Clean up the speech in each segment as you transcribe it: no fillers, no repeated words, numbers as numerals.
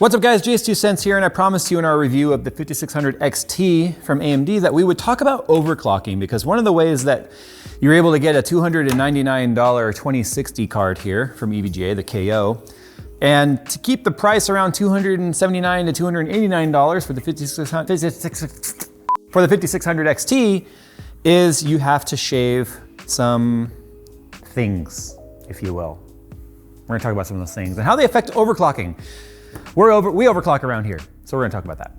What's up guys, JS2Cents here, and I promised you in our review of the 5600 XT from AMD that we would talk about overclocking, because one of the ways that you're able to get a $299 2060 card here from EVGA, the KO, and to keep the price around $279 to $289 for the 5600 XT is you have to shave some things, if you will. We're gonna talk about some of those things and how they affect overclocking. We overclock around here, so we're gonna talk about that.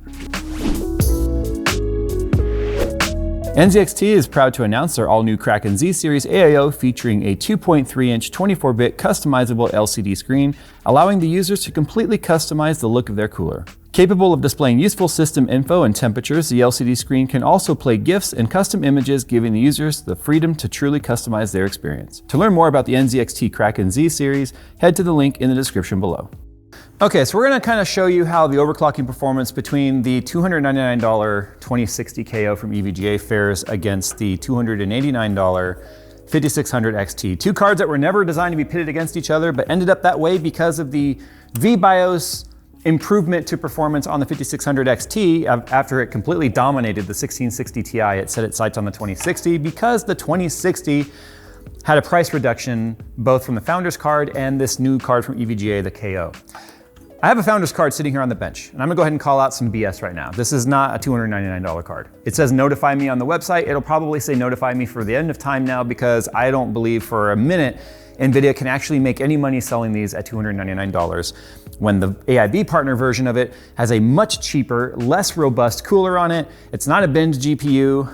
NZXT is proud to announce their all-new Kraken Z Series AIO featuring a 2.3-inch 24-bit customizable LCD screen, allowing the users to completely customize the look of their cooler. Capable of displaying useful system info and temperatures, the LCD screen can also play GIFs and custom images, giving the users the freedom to truly customize their experience. To learn more about the NZXT Kraken Z Series, head to the link in the description below. Okay, so we're gonna kind of show you how the overclocking performance between the $299 2060 KO from EVGA fares against the $289 5600 XT. Two cards that were never designed to be pitted against each other, but ended up that way because of the VBIOS improvement to performance on the 5600 XT after it completely dominated the 1660 Ti. It set its sights on the 2060 because the 2060 had a price reduction both from the Founders card and this new card from EVGA, the KO. I have a Founders card sitting here on the bench, and I'm gonna go ahead and call out some BS right now. This is not a $299 card. It says notify me on the website. It'll probably say notify me for the end of time now, because I don't believe for a minute Nvidia can actually make any money selling these at $299 when the AIB partner version of it has a much cheaper, less robust cooler on it. It's not a binned GPU,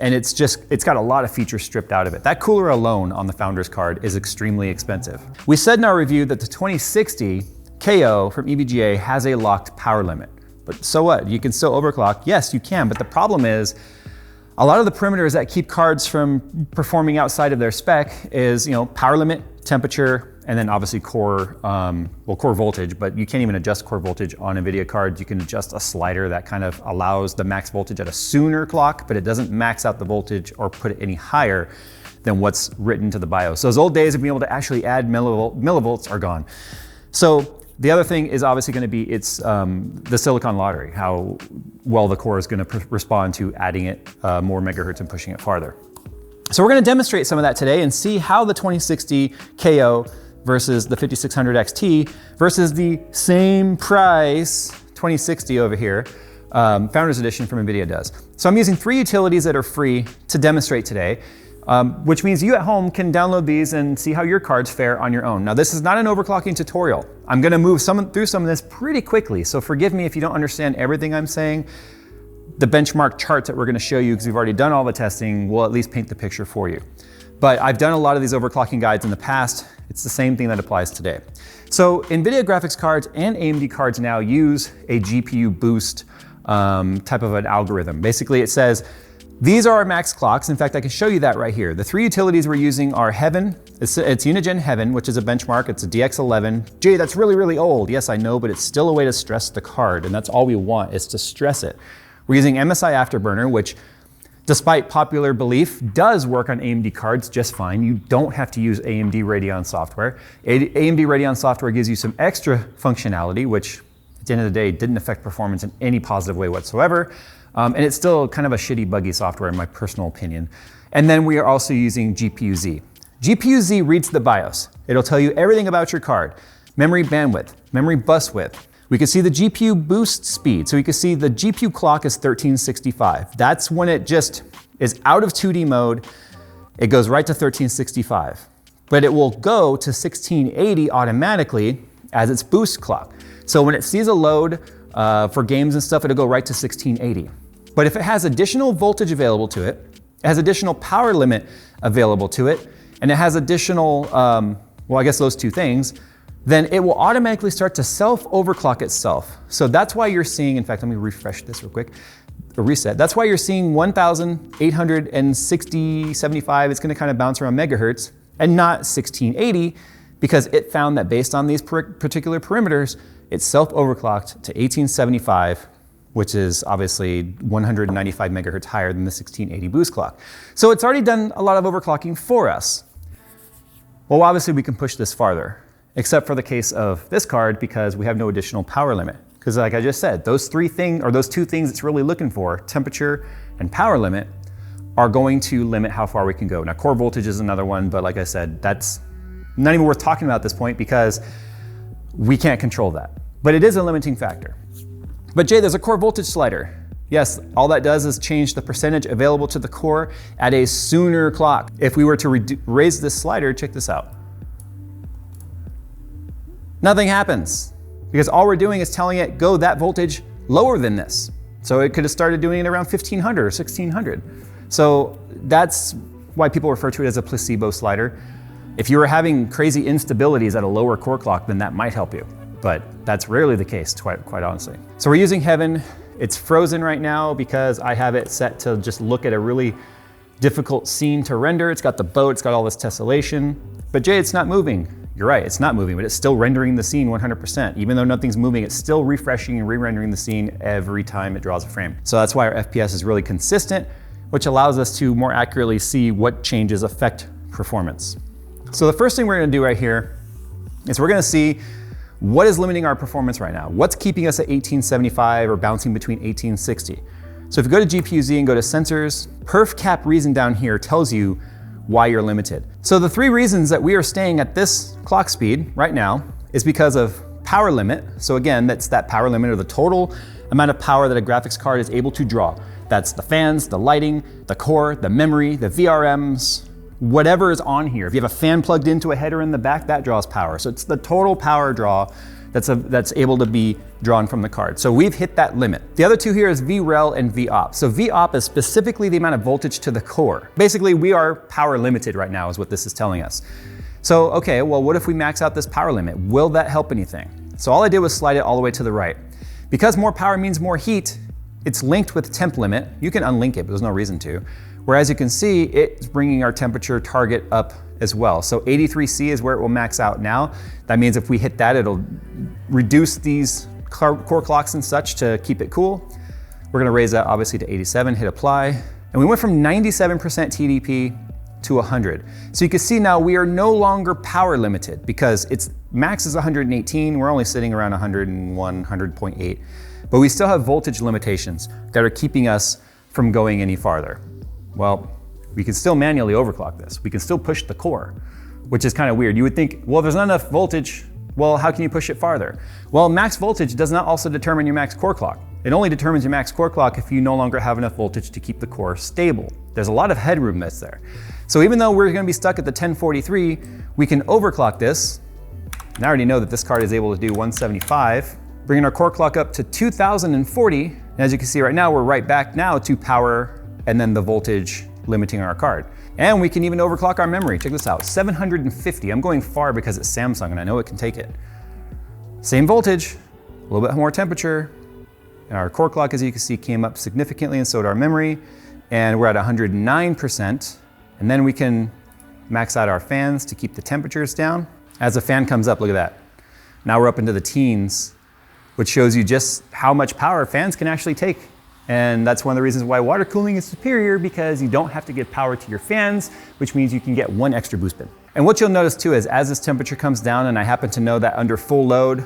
and it's got a lot of features stripped out of it. That cooler alone on the Founders card is extremely expensive. We said in our review that the 2060 KO from EVGA has a locked power limit, but so what? You can still overclock. Yes, you can, but the problem is a lot of the parameters that keep cards from performing outside of their spec is, power limit, temperature, and then obviously core voltage, but you can't even adjust core voltage on Nvidia cards. You can adjust a slider that kind of allows the max voltage at a sooner clock, but it doesn't max out the voltage or put it any higher than what's written to the BIOS. So those old days of being able to actually add millivolts are gone. So the other thing is obviously going to be the silicon lottery, how well the core is going to respond to adding it more megahertz and pushing it farther. So we're going to demonstrate some of that today and see how the 2060 KO versus the 5600 XT versus the same price 2060 over here, Founders Edition from Nvidia does. So I'm using 3 utilities that are free to demonstrate today. Which means you at home can download these and see how your cards fare on your own. Now, this is not an overclocking tutorial. I'm gonna move through some of this pretty quickly, so forgive me if you don't understand everything I'm saying. The benchmark charts that we're gonna show you, because we've already done all the testing, will at least paint the picture for you. But I've done a lot of these overclocking guides in the past. It's the same thing that applies today. So Nvidia graphics cards and AMD cards now use a GPU boost type of an algorithm. Basically, it says, these are our max clocks. In fact, I can show you that right here. The 3 utilities we're using are Heaven. It's Unigen Heaven, which is a benchmark. It's a DX11. Jay, that's really, really old. Yes, I know, but it's still a way to stress the card, and that's all we want, is to stress it. We're using MSI Afterburner, which, despite popular belief, does work on AMD cards just fine. You don't have to use AMD Radeon software. AMD Radeon software gives you some extra functionality, which at the end of the day didn't affect performance in any positive way whatsoever. And it's still kind of a shitty, buggy software in my personal opinion. And then we are also using GPU-Z. GPU-Z reads the BIOS. It'll tell you everything about your card. Memory bandwidth, memory bus width. We can see the GPU boost speed. So we can see the GPU clock is 1365. That's when it just is out of 2D mode. It goes right to 1365. But it will go to 1680 automatically as its boost clock. So when it sees a load for games and stuff, it'll go right to 1680. But if it has additional voltage available to it, it has additional power limit available to it, and it has additional, well, I guess those 2 things, then it will automatically start to self-overclock itself. So that's why you're seeing, in fact, let me refresh this real quick, or reset. That's why you're seeing 1,860.75. It's gonna kind of bounce around megahertz and not 1680, because it found that based on these particular parameters, it's self-overclocked to 1875, which is obviously 195 megahertz higher than the 1680 boost clock. So it's already done a lot of overclocking for us. Well, obviously we can push this farther. except for the case of this card because we have no additional power limit. Because like I just said, those two things it's really looking for, temperature and power limit, are going to limit how far we can go. Now, core voltage is another one, but like I said, that's not even worth talking about at this point because we can't control that. But it is a limiting factor. But Jay, there's a core voltage slider. Yes, all that does is change the percentage available to the core at a sooner clock. If we were to raise this slider, check this out. Nothing happens because all we're doing is telling it go that voltage lower than this. So it could have started doing it around 1500 or 1600. So that's why people refer to it as a placebo slider. If you were having crazy instabilities at a lower core clock, then that might help you. But that's rarely the case, quite honestly. So we're using Heaven. It's frozen right now because I have it set to just look at a really difficult scene to render. It's got the boat, it's got all this tessellation. But Jay, it's not moving. You're right, it's not moving, but it's still rendering the scene 100%. Even though nothing's moving, it's still refreshing and re-rendering the scene every time it draws a frame. So that's why our FPS is really consistent, which allows us to more accurately see what changes affect performance. So the first thing we're gonna do right here is we're gonna see what is limiting our performance right now. What's keeping us at 1875 or bouncing between 1860? So if you go to GPU-Z and go to sensors, perf cap reason down here tells you why you're limited. So the three reasons that we are staying at this clock speed right now is because of power limit. So again, that's that power limit or the total amount of power that a graphics card is able to draw. That's the fans, the lighting, the core, the memory, the VRMs, whatever is on here. If you have a fan plugged into a header in the back, that draws power. So it's the total power draw that's able to be drawn from the card. So we've hit that limit. The other two here is VREL and VOP. So VOP is specifically the amount of voltage to the core. Basically, we are power limited right now is what this is telling us. So, okay, well, what if we max out this power limit? Will that help anything? So all I did was slide it all the way to the right. Because more power means more heat, it's linked with temp limit. You can unlink it, but there's no reason to. Whereas you can see, it's bringing our temperature target up as well. So 83C is where it will max out now. That means if we hit that, it'll reduce these core clocks and such to keep it cool. We're gonna raise that obviously to 87, hit apply. And we went from 97% TDP to 100. So you can see now we are no longer power limited because its max is 118. We're only sitting around 101, 100.8. But we still have voltage limitations that are keeping us from going any farther. Well, we can still manually overclock this. We can still push the core, which is kind of weird. You would think, well, there's not enough voltage. Well, how can you push it farther? Well, max voltage does not also determine your max core clock. It only determines your max core clock if you no longer have enough voltage to keep the core stable. There's a lot of headroom that's there. So even though we're gonna be stuck at the 1043, we can overclock this. And I already know that this card is able to do 175, bringing our core clock up to 2040. And as you can see right now, we're right back now to power and then the voltage limiting our card. And we can even overclock our memory. Check this out, 750. I'm going far because it's Samsung and I know it can take it. Same voltage, a little bit more temperature. And our core clock, as you can see, came up significantly and so did our memory. And we're at 109%. And then we can max out our fans to keep the temperatures down. As the fan comes up, look at that. Now we're up into the teens, which shows you just how much power fans can actually take. And that's one of the reasons why water cooling is superior, because you don't have to give power to your fans, which means you can get one extra boost bin. And what you'll notice too is as this temperature comes down, and I happen to know that under full load,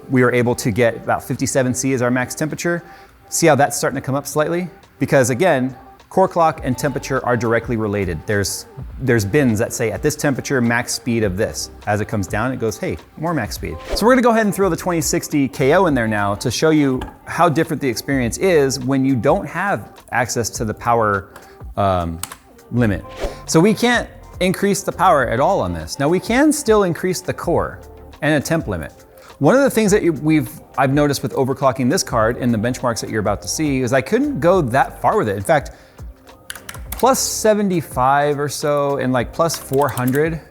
we were able to get about 57C as our max temperature. See how that's starting to come up slightly? Because again, core clock and temperature are directly related. There's bins that say at this temperature, max speed of this. As it comes down, it goes, hey, more max speed. So we're gonna go ahead and throw the 2060 KO in there now to show you how different the experience is when you don't have access to the power limit. So we can't increase the power at all on this. Now we can still increase the core and a temp limit. One of the things that I've noticed with overclocking this card in the benchmarks that you're about to see is I couldn't go that far with it. In fact, plus 75 or so and like plus 400. And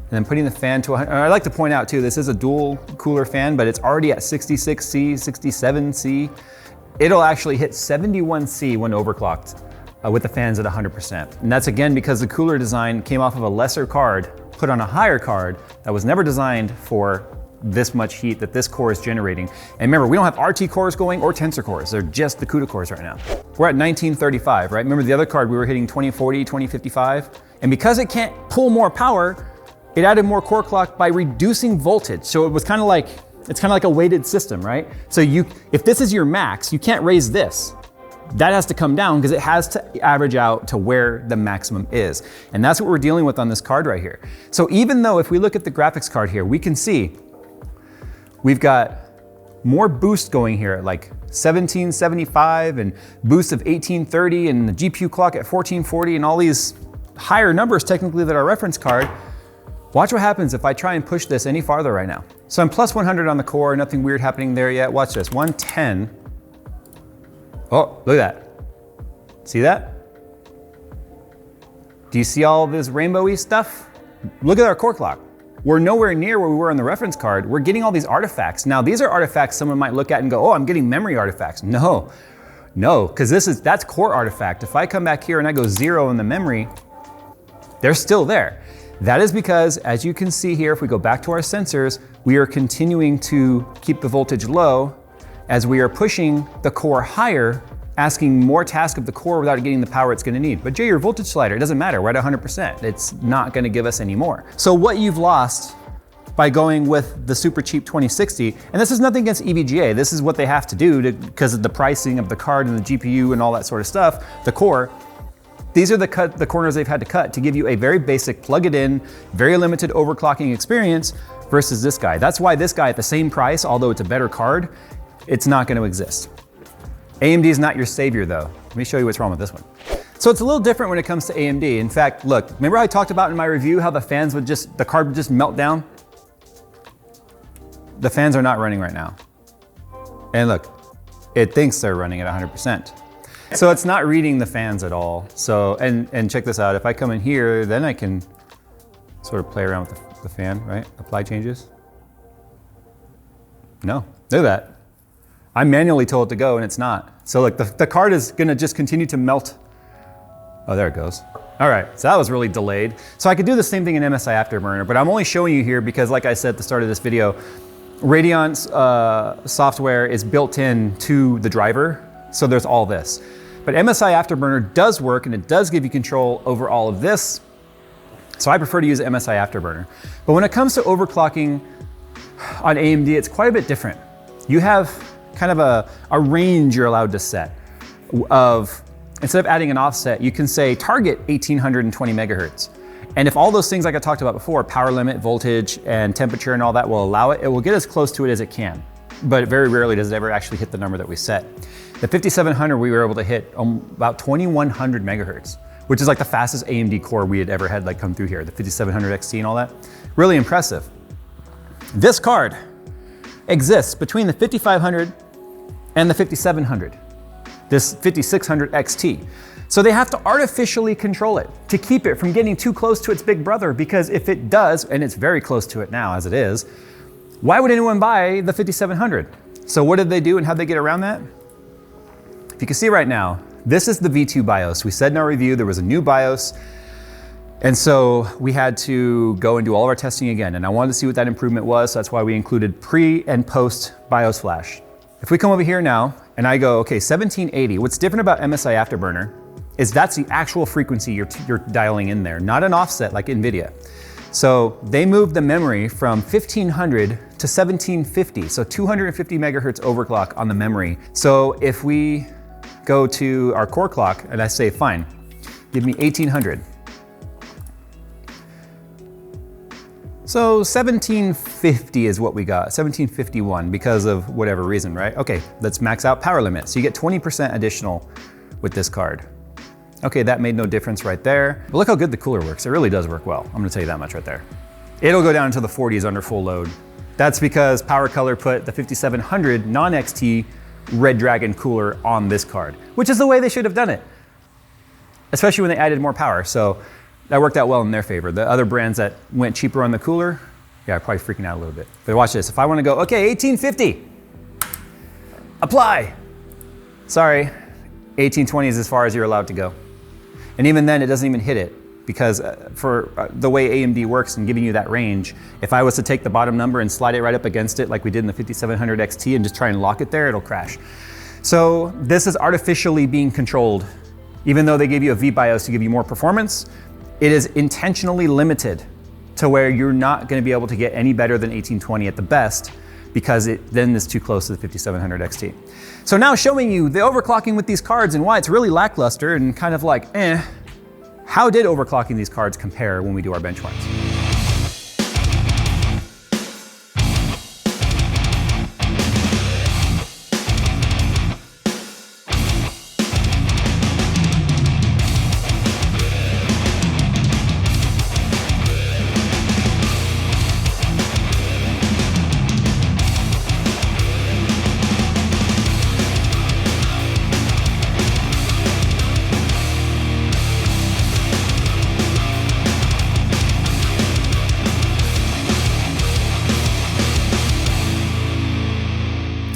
then putting the fan to 100. And I'd like to point out too, this is a dual cooler fan, but it's already at 66C, 67C. It'll actually hit 71C when overclocked with the fans at 100%. And that's again because the cooler design came off of a lesser card, put on a higher card that was never designed for this much heat that this core is generating. And remember, we don't have RT cores going or tensor cores. They're just the CUDA cores right now. We're at 1935, right? Remember the other card, we were hitting 2040, 2055. And because it can't pull more power, It added more core clock by reducing voltage. So it was kind of like, it's kind of like a weighted system, right? So if this is your max, you can't raise this. That has to come down because it has to average out to where the maximum is. And that's what we're dealing with on this card right here. So even though if we look at the graphics card here, we can see we've got more boost going here at like 1775 and boost of 1830 and the GPU clock at 1440 and all these higher numbers technically that are reference card. Watch what happens if I try and push this any farther right now. So I'm plus 100 on the core, nothing weird happening there yet. Watch this, 110. Oh, look at that. See that? Do you see all this rainbowy stuff? Look at our core clock. We're nowhere near where we were on the reference card. We're getting all these artifacts. Now these are artifacts someone might look at and go, oh, I'm getting memory artifacts. No, because that's core artifact. If I come back here and I go 0 in the memory, they're still there. That is because, as you can see here, if we go back to our sensors, we are continuing to keep the voltage low as we are pushing the core higher, asking more task of the core without getting the power it's gonna need. But Jay, your voltage slider, it doesn't matter, we're at 100%. It's not gonna give us any more. So what you've lost by going with the super cheap 2060, and this is nothing against EVGA, this is what they have to do because of the pricing of the card and the GPU and all that sort of stuff, the core. These are the corners they've had to cut to give you a very basic, plug it in, very limited overclocking experience versus this guy. That's why this guy at the same price, although it's a better card, it's not going to exist. AMD is not your savior though. Let me show you what's wrong with this one. So it's a little different when it comes to AMD. In fact, look, remember how I talked about in my review how the card would just melt down? The fans are not running right now. And look, it thinks they're running at 100%. So it's not reading the fans at all. So, and check this out, if I come in here, then I can sort of play around with the fan, right? Apply changes. No, look at that. I manually told it to go and it's not. So look, the card is gonna just continue to melt. Oh, there it goes. All right, so that was really delayed. So I could do the same thing in MSI Afterburner, but I'm only showing you here because like I said at the start of this video, Radeon's software is built in to the driver. So there's all this. But MSI Afterburner does work and it does give you control over all of this. So I prefer to use MSI Afterburner. But when it comes to overclocking on AMD, it's quite a bit different. You have kind of a range you're allowed to set of, instead of adding an offset, you can say target 1820 megahertz. And if all those things like I talked about before, power limit, voltage, and temperature and all that will allow it, it will get as close to it as it can. But very rarely does it ever actually hit the number that we set. The 5700 we were able to hit about 2100 megahertz, which is like the fastest AMD core we had ever had like come through here, the 5700 XT and all that. Really impressive. This card exists between the 5500 and the 5700, this 5600 XT. So they have to artificially control it to keep it from getting too close to its big brother, because if it does, and it's very close to it now as it is, why would anyone buy the 5700? So what did they do and how'd they get around that? If you can see right now, this is the V2 BIOS. We said in our review there was a new BIOS, and so we had to go and do all of our testing again, and I wanted to see what that improvement was, so that's why we included pre and post BIOS flash. If we come over here now, and I go, okay, 1780, what's different about MSI Afterburner is that's the actual frequency you're dialing in there, not an offset like Nvidia. So they moved the memory from 1500 to 1750, so 250 megahertz overclock on the memory. So if we go to our core clock and I say, fine, give me 1800. So 1750 is what we got, 1751 because of whatever reason, right? Okay, let's max out power limit. So you get 20% additional with this card. Okay, that made no difference right there. But look how good the cooler works. It really does work well. I'm gonna tell you that much right there. It'll go down into the 40s under full load. That's because Power Color put the 5700 non-XT Red Dragon cooler on this card, which is the way they should have done it, especially when they added more power. So that worked out well in their favor. The other brands that went cheaper on the cooler, yeah, probably freaking out a little bit. But watch this. If I wanna go, okay, 1850, apply. Sorry, 1820 is as far as you're allowed to go. And even then, it doesn't even hit it, because for the way AMD works and giving you that range, if I was to take the bottom number and slide it right up against it like we did in the 5700 XT and just try and lock it there, it'll crash. So this is artificially being controlled. Even though they gave you a VBIOS to give you more performance, it is intentionally limited to where you're not gonna be able to get any better than 1820 at the best, because it then is too close to the 5700 XT. So now showing you the overclocking with these cards and why it's really lackluster and kind of like, how did overclocking these cards compare when we do our benchmarks?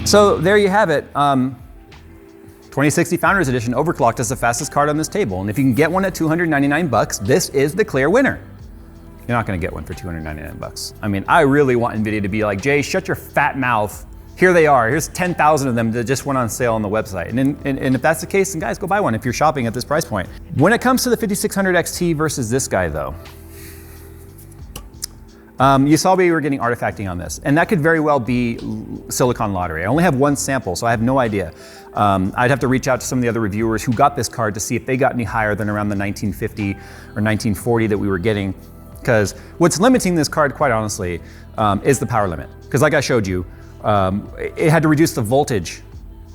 So there you have it. 2060 Founders Edition overclocked is the fastest card on this table. And if you can get one at 299 bucks, this is the clear winner. You're not gonna get one for 299 bucks. I mean, I really want Nvidia to be like, Jay, shut your fat mouth. Here they are. Here's 10,000 of them that just went on sale on the website. And if that's the case, then guys, go buy one if you're shopping at this price point. When it comes to the 5600 XT versus this guy though, you saw we were getting artifacting on this, and that could very well be silicon lottery. I only have one sample, so I have no idea. I'd have to reach out to some of the other reviewers who got this card to see if they got any higher than around the 1950 or 1940 that we were getting. Because what's limiting this card, quite honestly, is the power limit. Because like I showed you, it had to reduce the voltage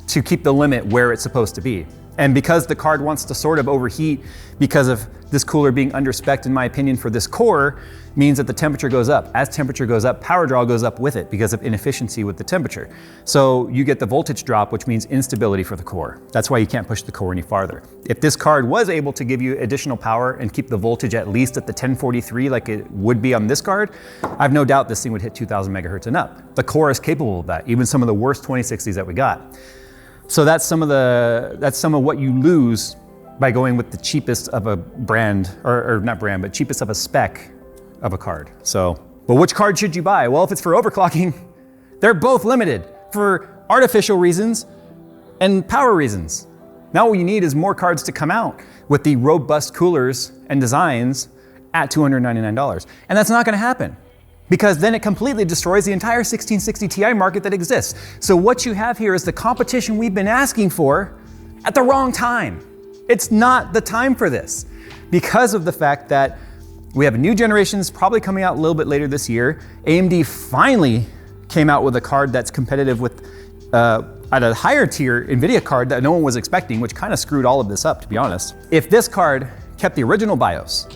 to keep the limit where it's supposed to be. And because the card wants to sort of overheat because of this cooler being under-spec'd, in my opinion, for this core, means that the temperature goes up. As temperature goes up, power draw goes up with it because of inefficiency with the temperature. So you get the voltage drop, which means instability for the core. That's why you can't push the core any farther. If this card was able to give you additional power and keep the voltage at least at the 1043 like it would be on this card, I have no doubt this thing would hit 2000 megahertz and up. The core is capable of that, even some of the worst 2060s that we got. So that's some of what you lose by going with the cheapest of a brand, or not brand, but cheapest of a spec of a card. So, but which card should you buy? Well, if it's for overclocking, they're both limited for artificial reasons and power reasons. Now what you need is more cards to come out with the robust coolers and designs at $299. And that's not gonna happen, because then it completely destroys the entire 1660 Ti market that exists. So what you have here is the competition we've been asking for at the wrong time. It's not the time for this, because of the fact that we have new generations probably coming out a little bit later this year. AMD finally came out with a card that's competitive with at a higher tier Nvidia card that no one was expecting, which kind of screwed all of this up, to be honest. If this card kept the original BIOS,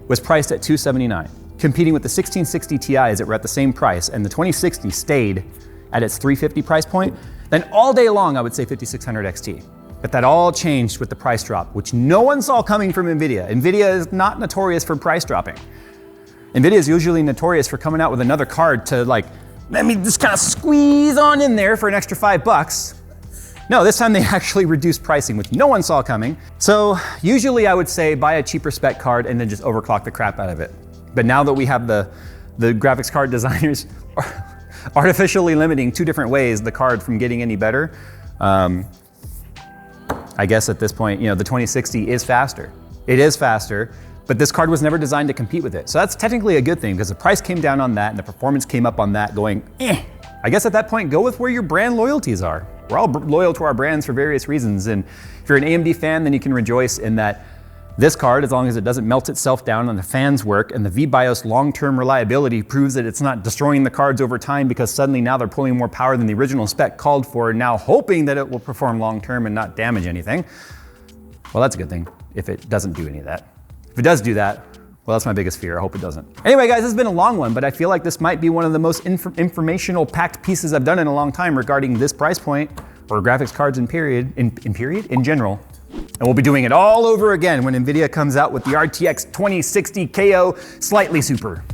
was priced at $279, competing with the 1660 Ti's that were at the same price, and the 2060 stayed at its $350 price point, then all day long I would say 5600 XT. But that all changed with the price drop, which no one saw coming from Nvidia. Nvidia is not notorious for price dropping. Nvidia is usually notorious for coming out with another card to like, let me just kind of squeeze on in there for an extra $5. No, this time they actually reduced pricing, which no one saw coming. So usually I would say buy a cheaper spec card and then just overclock the crap out of it. But now that we have the graphics card designers artificially limiting two different ways the card from getting any better, I guess at this point, you know, the 2060 is faster. It is faster, but this card was never designed to compete with it. So that's technically a good thing, because the price came down on that and the performance came up on that, going, I guess at that point, go with where your brand loyalties are. We're all loyal to our brands for various reasons. And if you're an AMD fan, then you can rejoice in that this card, as long as it doesn't melt itself down and the fans work, and the VBIOS long-term reliability proves that it's not destroying the cards over time, because suddenly now they're pulling more power than the original spec called for, now hoping that it will perform long-term and not damage anything. Well, that's a good thing if it doesn't do any of that. If it does do that, well, that's my biggest fear. I hope it doesn't. Anyway, guys, this has been a long one, but I feel like this might be one of the most informational packed pieces I've done in a long time regarding this price point, or graphics cards in general. And we'll be doing it all over again when Nvidia comes out with the RTX 2060 KO Slightly Super.